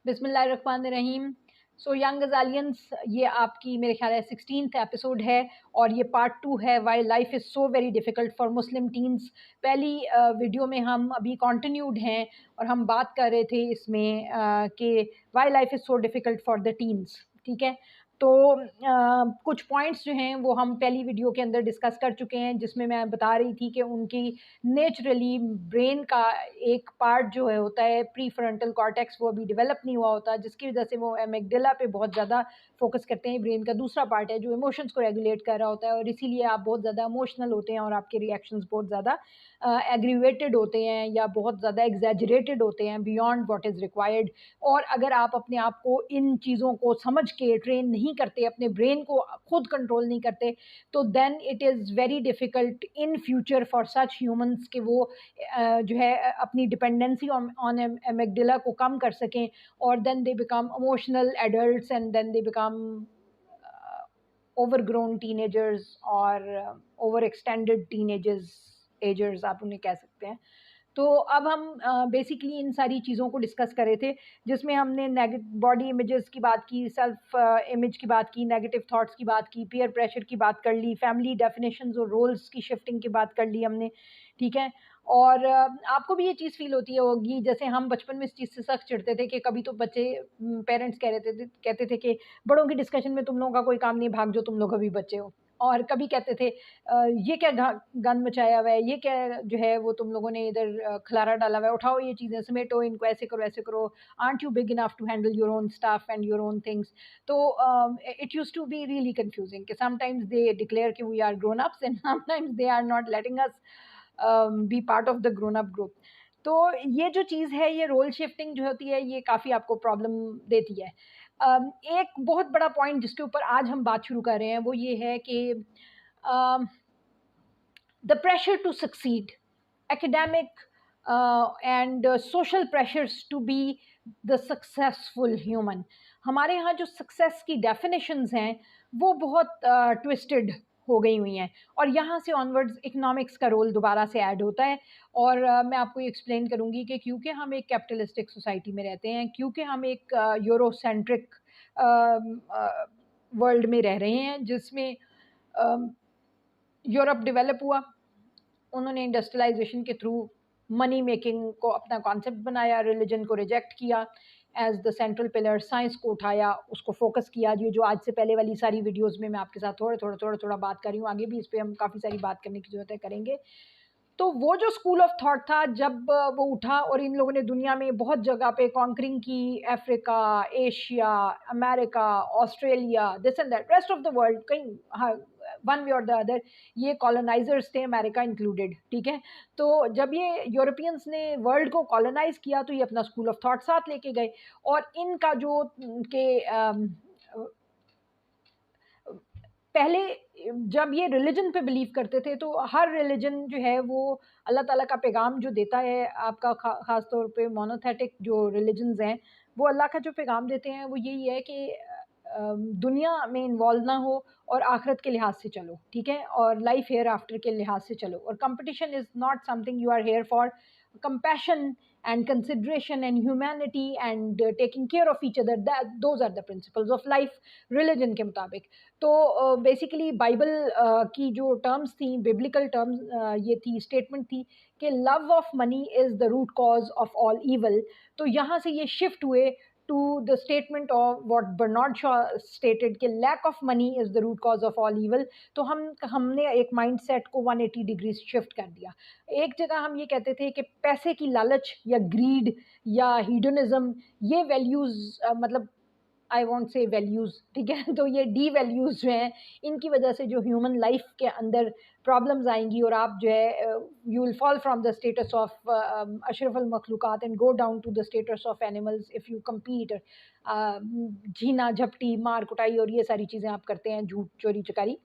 बिस्मिल्लाहिर्रहमानिर्रहीम। So young गजालियंस, ये आपकी मेरे ख्याल है 16th एपिसोड है और ये पार्ट 2 है, why life is so very difficult for Muslim teens. पहली वीडियो में हम अभी कंटिन्यूड हैं और हम बात कर रहे थे इसमें कि why life is so difficult for the teens. ठीक है, तो कुछ पॉइंट्स जो हैं वो हम पहली वीडियो के अंदर डिस्कस कर चुके हैं, जिसमें मैं बता रही थी कि उनकी नेचुरली ब्रेन का एक पार्ट जो है होता है प्री फ्रंटल कॉर्टेक्स, वो अभी डेवलप नहीं हुआ होता, जिसकी वजह से वो एमिगडाला पे बहुत ज़्यादा फोकस करते हैं। ब्रेन का दूसरा पार्ट है जो इमोशंस को रेगुलेट कर रहा होता है और इसीलिए आप बहुत ज़्यादा इमोशनल होते हैं और आपके रिएक्शंस बहुत ज़्यादा एग्रीवेटेड होते हैं या बहुत ज़्यादा एग्जैजरेटेड होते हैं बियॉन्ड व्हाट इज़ रिक्वायर्ड। और अगर आप अपने आप को इन चीज़ों को समझ के ट्रेन नहीं करते, अपने ब्रेन को खुद कंट्रोल नहीं करते, तो then it is very difficult in future for such humans कि वो जो है अपनी डिपेंडेंसी ऑन एमिगडाला को कम कर सकें और then they become emotional adults and then they become overgrown teenagers और ओवर एक्सटेंडेड टीनेजर्स एजर्स आप उन्हें कह सकते हैं। तो अब हम बेसिकली इन सारी चीज़ों को डिस्कस कर रहे थे, जिसमें हमने बॉडी इमेजेस की बात की, सेल्फ इमेज की बात की, नेगेटिव थॉट्स की बात की, पीयर प्रेशर की बात कर ली, फैमिली डेफिनेशंस और रोल्स की शिफ्टिंग की बात कर ली हमने। ठीक है, और आपको भी ये चीज़ फील होती है होगी, जैसे हम बचपन में इस चीज़ से सख्त चिढ़ते थे कि कभी तो बच्चे पेरेंट्स कहते थे कि बड़ों की डिस्कशन में तुम लोगों का कोई काम नहीं, भाग जो, तुम लोग अभी बच्चे हो। और कभी कहते थे ये क्या गंद मचाया हुआ है, ये क्या जो है वो तुम लोगों ने इधर खलारा डाला हुआ है, उठाओ ये चीज़ें, समेटो इनको, ऐसे करो, are you big enough to handle your own stuff and your own things. तो it use to be really confusing कि समटाइम्स दे डिक्लेयर कि we are grown ups and sometimes they are not letting us be part of the grown up group. तो ये जो चीज़ है, ये role shifting जो होती है, ये काफ़ी आपको प्रॉब्लम देती है। एक बहुत बड़ा पॉइंट जिसके ऊपर आज हम बात शुरू कर रहे हैं वो ये है कि the pressure to succeed, academic and social pressures to be the successful human. हमारे यहाँ जो सक्सेस की डेफिनेशंस हैं वो बहुत ट्विस्टेड हो गई हुई हैं और यहाँ से ऑनवर्ड्स इकोनॉमिक्स का रोल दोबारा से ऐड होता है। और मैं आपको ये एक्सप्लेन करूँगी कि क्योंकि हम एक कैपिटलिस्टिक सोसाइटी में रहते हैं, क्योंकि हम एक यूरोसेंट्रिक वर्ल्ड में रह रहे हैं, जिसमें यूरोप डेवलप हुआ, उन्होंने इंडस्ट्रियलाइजेशन के थ्रू मनी मेकिंग को अपना कॉन्सेप्ट बनाया, रिलीजन को रिजेक्ट किया as the central pillar, science को उठाया, उसको फोकस किया। ये जो आज से पहले वाली सारी वीडियोस में मैं आपके साथ थोड़ा बात कर रही हूँ, आगे भी इस पर हम काफ़ी सारी बात करने की जरूरत है, करेंगे। तो वो जो स्कूल ऑफ थॉट था, जब वो उठा और इन लोगों ने दुनिया में बहुत जगह पे कॉन्करिंग की, Africa, Asia, America, Australia, this and that, rest of the world, कहीं हाँ, वन वे और द अदर, ये कॉलोनाइजर्स थे, अमेरिका इंक्लूडेड। ठीक है, तो जब ये यूरोपियंस ने वर्ल्ड को कॉलोनाइज किया तो ये अपना स्कूल ऑफ थॉट साथ लेके गए और इनका जो के पहले जब ये रिलीजन पे बिलीव करते थे, तो हर रिलीजन जो है वो अल्लाह ताला का पैगाम जो देता है, आपका ख़ास तौर पे मोनोथेटिक जो रिलीजन्स हैं, वो अल्लाह का जो पैगाम देते हैं वो यही है कि दुनिया में इन्वॉल्व ना हो और आखिरत के लिहाज से चलो। ठीक है, और लाइफ हेयर आफ्टर के लिहाज से चलो, और competition is not something you are here for. compassion and consideration and humanity and taking care of each other, that those are the principles of life religion के मुताबिक। तो बेसिकली बाइबल की जो टर्म्स थी, बिब्लिकल टर्म्स, ये थी, statement थी कि love of money is the root cause of all evil. तो यहाँ से ये शिफ्ट हुए to the statement of what Bernard Shaw stated कि lack of money is the root cause of all evil. तो हमने एक माइंडसेट को 180 डिग्री शिफ्ट कर दिया। एक जगह हम ये कहते थे कि पैसे की लालच या ग्रीड या हीडोनिज्म, ये वैल्यूज़ मतलब आई वॉन्ट से वैल्यूज़, ठीक है, तो ये डी वैल्यूज़ जो हैं, इनकी वजह से जो ह्यूमन लाइफ के अंदर प्रॉब्लम्स आएंगी और आप जो है you will fall from the status of अशरफुल मखलूक़ात and go down to the status of animals if you compete. झीना झपटी, मार कुटाई और ये सारी चीज़ें आप करते हैं, झूठ चोरी चकारी,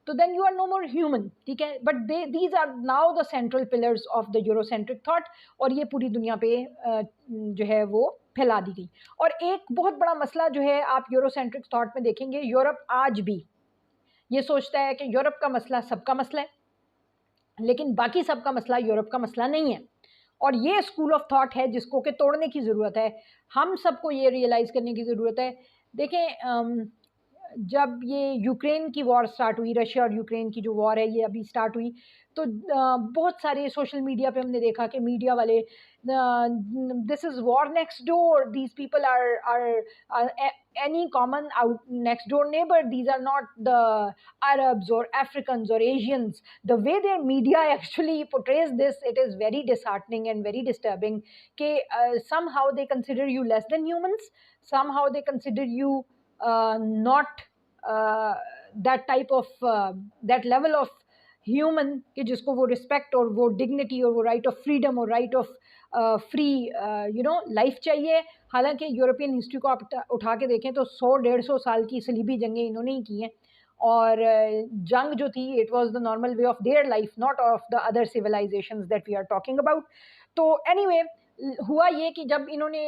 तो then you are no more human. ठीक है, but these are now the central pillars of the Eurocentric thought और ये पूरी दुनिया पे जो है वो फैला दी गई। और एक बहुत बड़ा मसला जो है आप यूरोसेंट्रिक थॉट में देखेंगे, यूरोप आज भी ये सोचता है कि यूरोप का मसला सबका मसला है, लेकिन बाकी सबका मसला यूरोप का मसला नहीं है। और ये स्कूल ऑफ थॉट है जिसको कि तोड़ने की ज़रूरत है। हम सबको ये रियलाइज़ करने की ज़रूरत है। देखें, जब ये यूक्रेन की वॉर स्टार्ट हुई, रशिया और यूक्रेन की जो वॉर है ये अभी स्टार्ट हुई, तो बहुत सारे सोशल मीडिया पे हमने देखा कि मीडिया वाले, this is war next door, these people are any common out next door neighbor, these are not the Arabs or Africans or Asians. The way their media actually portrays this, it is very disheartening and very disturbing. Somehow they consider you less than humans, somehow they consider you not that type of that level of human कि जिसको वो respect और वो dignity और वो right of freedom और right of free life चाहिए। हालांकि यूरोपियन हिस्ट्री को आप उठा के देखें तो 100-150 साल की सलीबी जंगें इन्होंने ही की हैं, और जंग जो थी it was the normal way of their life, not of the other civilizations that we are talking about. तो एनीवे, हुआ ये कि जब इन्होंने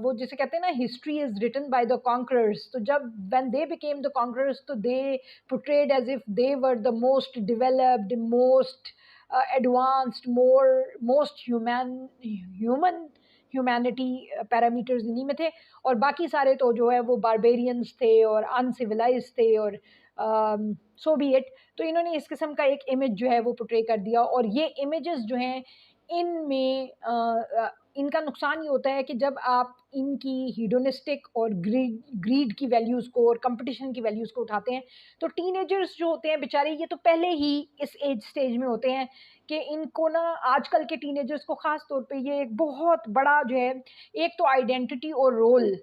वो जिसे कहते हैं ना, history is written by the conquerors, तो जब when they became the conquerors तो they portrayed as if they were the most developed, most advanced, most humanity parameters इन्हीं में थे, और बाकी सारे तो जो है वो बारबेरियंस थे और अनसिविलाइज थे, और सो बी इट। तो इन्होंने इस किस्म का एक इमेज जो है वो पोर्ट्रे कर दिया, और ये इमेजेस जो हैं इनमें इनका नुकसान ये होता है कि जब आप इनकी हीडोनिस्टिक और ग्रीड की वैल्यूज़ को और कंपटीशन की वैल्यूज़ को उठाते हैं, तो टीनेजर्स जो होते हैं बेचारे, ये तो पहले ही इस एज स्टेज में होते हैं कि इनको ना, आजकल के टीनेजर्स को ख़ास तौर पे ये एक बहुत बड़ा जो है, एक तो आइडेंटिटी और role,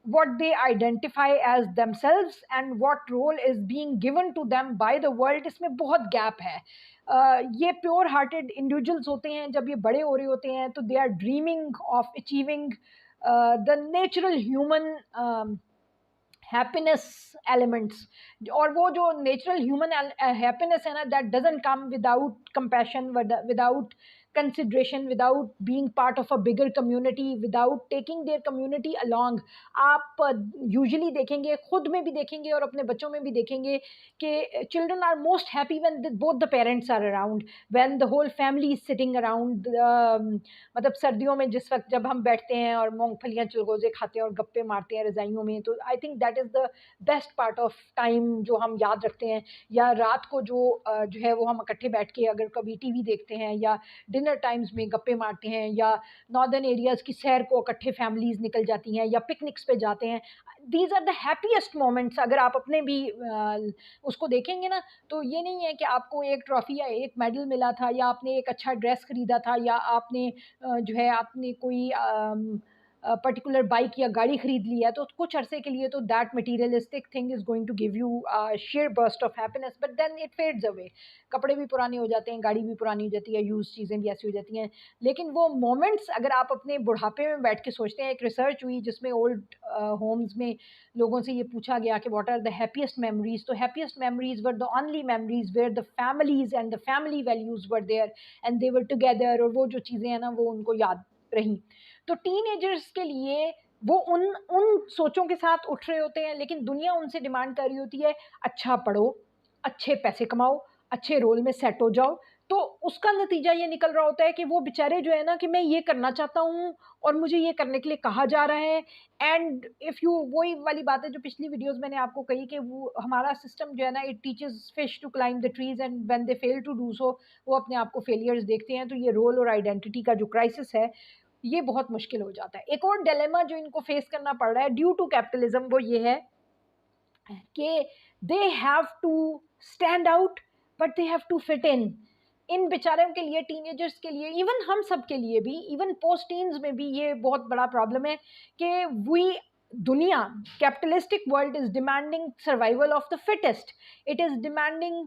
what they identify as themselves and what role is being given to them by the world, इसमें बहुत गैप है। ये प्योर हार्टेड इंडिविजुअल्स होते हैं, जब ये बड़े हो रहे होते हैं तो they are dreaming of achieving the natural human happiness elements, और वो जो नेचुरल ह्यूमन हैप्पीनेस है ना, that doesn't come without compassion, without consideration, without being part of a bigger community, without taking their community along। आप usually देखेंगे, खुद में भी देखेंगे और अपने बच्चों में भी देखेंगे कि children are most happy when both the parents are around, when the whole family is sitting around. मतलब सर्दियों में जिस वक्त जब हम बैठते हैं और मूंगफलियाँ चिलगोजे खाते हैं और गप्पे मारते हैं रज़ाइयों में, तो I think that is the best part of time जो हम याद रखते हैं। या रात को जो है वो हम इकट्ठे बैठ के अगर कभी टीवी देखते हैं, या डिनर टाइम्स में गप्पे मारते हैं, या नॉर्दर्न एरियाज़ की सैर को इकट्ठे फैमिलीज़ निकल जाती हैं, या पिकनिक्स पे जाते हैं। These are the happiest moments. अगर आप अपने भी उसको देखेंगे ना, तो ये नहीं है कि आपको एक ट्रॉफी या एक मेडल मिला था, या आपने एक अच्छा ड्रेस खरीदा था, या आपने जो है आपने कोई पर्टिकुलर बाइक या गाड़ी खरीद ली है, तो कुछ अरसे के लिए तो that materialistic thing is going to give you sheer burst of happiness, but then it fades away. कपड़े भी पुराने हो जाते हैं, गाड़ी भी पुरानी हो जाती है, यूज़ चीज़ें भी ऐसी हो जाती हैं, लेकिन वो मोमेंट्स अगर आप अपने बुढ़ापे में बैठ के सोचते हैं। एक रिसर्च हुई जिसमें ओल्ड होम्स में लोगों से ये पूछा गया कि what are the happiest memories, तो happiest memories were the only memories where the families and the family values were there and they were together, और वो जो चीज़ें हैं ना वो उनको याद रही। तो टीनेजर्स के लिए वो उन सोचों के साथ उठ रहे होते हैं, लेकिन दुनिया उनसे डिमांड कर रही होती है अच्छा पढ़ो, अच्छे पैसे कमाओ, अच्छे रोल में सेट हो जाओ। तो उसका नतीजा ये निकल रहा होता है कि वो बेचारे जो है ना, कि मैं ये करना चाहता हूँ और मुझे ये करने के लिए कहा जा रहा है। एंड इफ़ यू, वही वाली बात है जो पिछली वीडियोस मैंने आपको कही कि वो हमारा सिस्टम जो है ना, it teaches fish to climb the trees and when they fail to do so, वो अपने आप को फेलियर्स देखते हैं। तो ये रोल और आइडेंटिटी का जो क्राइसिस है, ये बहुत मुश्किल हो जाता है। एक और डिलेमा जो इनको फेस करना पड़ रहा है ड्यू टू कैपिटलिज्म, वो ये है कि they have to stand out but they have to fit in बेचारों के लिए, टीनेजर्स के लिए, इवन हम सब के लिए भी, इवन पोस्ट टीन्स में भी ये बहुत बड़ा प्रॉब्लम है कि दुनिया, capitalistic world is demanding survival of the fittest, it is demanding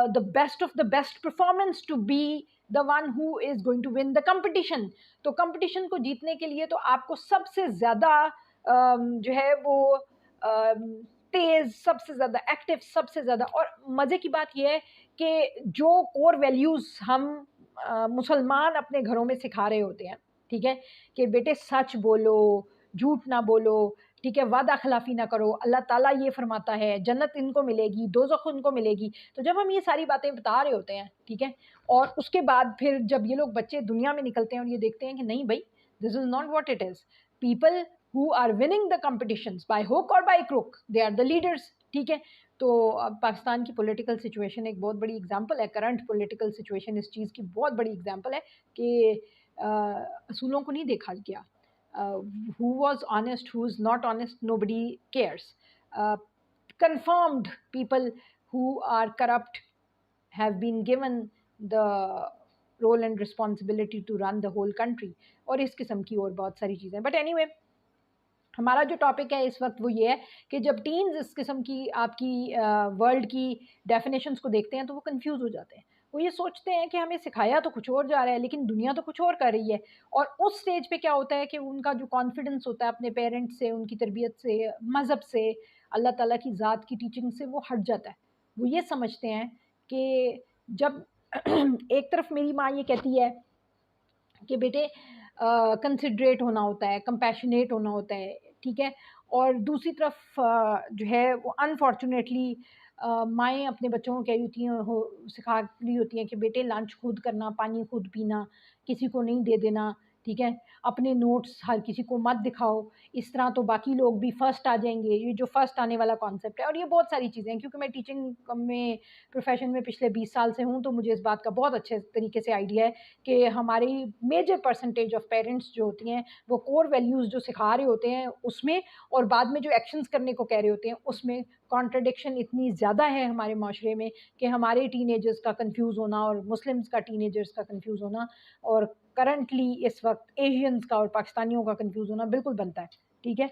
the best of the best performance to be the one who is going to win the competition. तो competition को जीतने के लिए तो आपको सबसे ज़्यादा जो है वो तेज़, सबसे ज़्यादा एक्टिव, सबसे ज़्यादा, और मज़े की बात यह है कि जो कोर वैल्यूज़ हम मुसलमान अपने घरों में सिखा रहे होते हैं, ठीक है, कि बेटे सच बोलो, झूठ ना बोलो, ठीक है, वादा खिलाफ़ी ना करो, अल्लाह ताला ये फ़रमाता है, जन्नत इनको मिलेगी, दोज़ख उनको मिलेगी। तो जब हम ये सारी बातें बता रहे होते हैं, ठीक है? और उसके बाद फिर जब ये लोग बच्चे दुनिया में निकलते हैं और ये देखते हैं कि नहीं भई, this is not what it is. People who are winning the competitions by hook और by crook, they are the leaders, ठीक है? तो पाकिस्तान की पॉलिटिकल सिचुएशन एक बहुत बड़ी एग्ज़ाम्पल है, करंट पॉलिटिकल सिचुएशन इस चीज़ की बहुत बड़ी एग्ज़ाम्पल है कि असूलों को नहीं देखा गया। Who was honest, who is not honest, nobody cares. Uh, Confirmed people who are corrupt have been given the role and responsibility to run the whole country. और इस किस्म की और बहुत सारी चीज़ें, बट एनीवे हमारा जो टॉपिक है इस वक्त वो ये है कि जब टीन्स इस किस्म की आपकी वर्ल्ड की डेफिनेशंस को देखते हैं तो वो कंफ्यूज हो जाते हैं। वो ये सोचते हैं कि हमें सिखाया तो कुछ और जा रहा है लेकिन दुनिया तो कुछ और कर रही है। और उस स्टेज पे क्या होता है कि उनका जो कॉन्फिडेंस होता है अपने पेरेंट्स से, उनकी तरबियत से, मज़हब से, अल्लाह ताला की ज़ात की टीचिंग से वो हट जाता है। वो ये समझते हैं कि जब एक तरफ मेरी माँ ये कहती है कि बेटे कंसिडरेट होना होता है, कंपैशनेट होना होता है, ठीक है? और दूसरी तरफ जो है वो अनफॉर्चुनेटली माएँ अपने बच्चों को कह रही होती हैं हो सिखा रही होती हैं कि बेटे लंच खुद करना, पानी खुद पीना, किसी को नहीं दे देना, ठीक है? अपने नोट्स हर किसी को मत दिखाओ, इस तरह तो बाकी लोग भी फर्स्ट आ जाएँगे, ये जो फर्स्ट आने वाला कॉन्सेप्ट है। और ये बहुत सारी चीज़ें हैं क्योंकि मैं टीचिंग में प्रोफ़ेशन में पिछले 20 साल से हूँ, तो मुझे इस बात का बहुत अच्छे तरीके से आइडिया है कि हमारी मेजर परसेंटेज ऑफ पेरेंट्स जो होती हैं, वो कोर वैल्यूज़ जो सिखा रहे होते हैं उसमें, और बाद में जो एक्शंस करने को कह रहे होते हैं उसमें कॉन्ट्रडिक्शन इतनी ज़्यादा है हमारे माशरे में कि हमारे टीनेजर्स का कन्फ्यूज़ होना और मुस्लिम्स का टीनेजर्स का कन्फ्यूज़ होना और करंटली इस वक्त एशियंस का और पाकिस्तानियों का कन्फ्यूज़ होना बिल्कुल बनता है, ठीक है?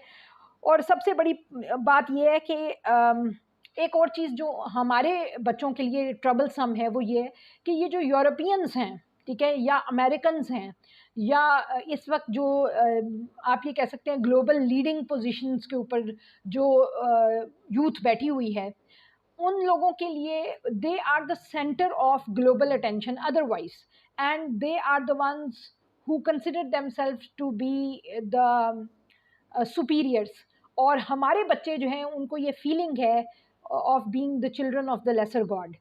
और सबसे बड़ी बात ये है कि एक और चीज़ जो हमारे बच्चों के लिए ट्रबलसम है वो ये है कि ये जो यूरोपियंस हैं, ठीक है, या अमेरिकन्स हैं, या इस वक्त जो आप ये कह सकते हैं ग्लोबल लीडिंग पोजीशंस के ऊपर जो यूथ बैठी हुई है, उन लोगों के लिए they are the center of global attention otherwise, and they are the ones who consider themselves to be the superiors. और हमारे बच्चे जो हैं उनको ये फीलिंग है of being the children of the lesser god.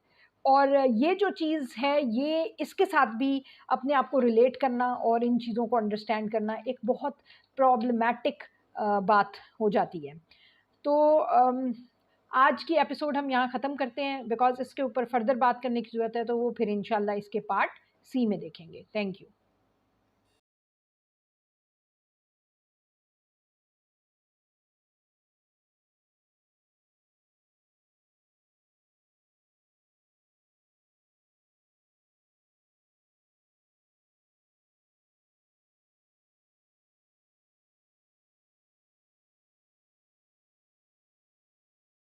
और ये जो चीज़ है ये इसके साथ भी अपने आप को रिलेट करना और इन चीज़ों को अंडरस्टैंड करना एक बहुत प्रॉब्लमैटिक बात हो जाती है। तो आज की एपिसोड हम यहाँ ख़त्म करते हैं बिकॉज़ इसके ऊपर फर्दर बात करने की ज़रूरत है, तो वो फिर इंशाल्लाह इसके पार्ट सी में देखेंगे। Thank you.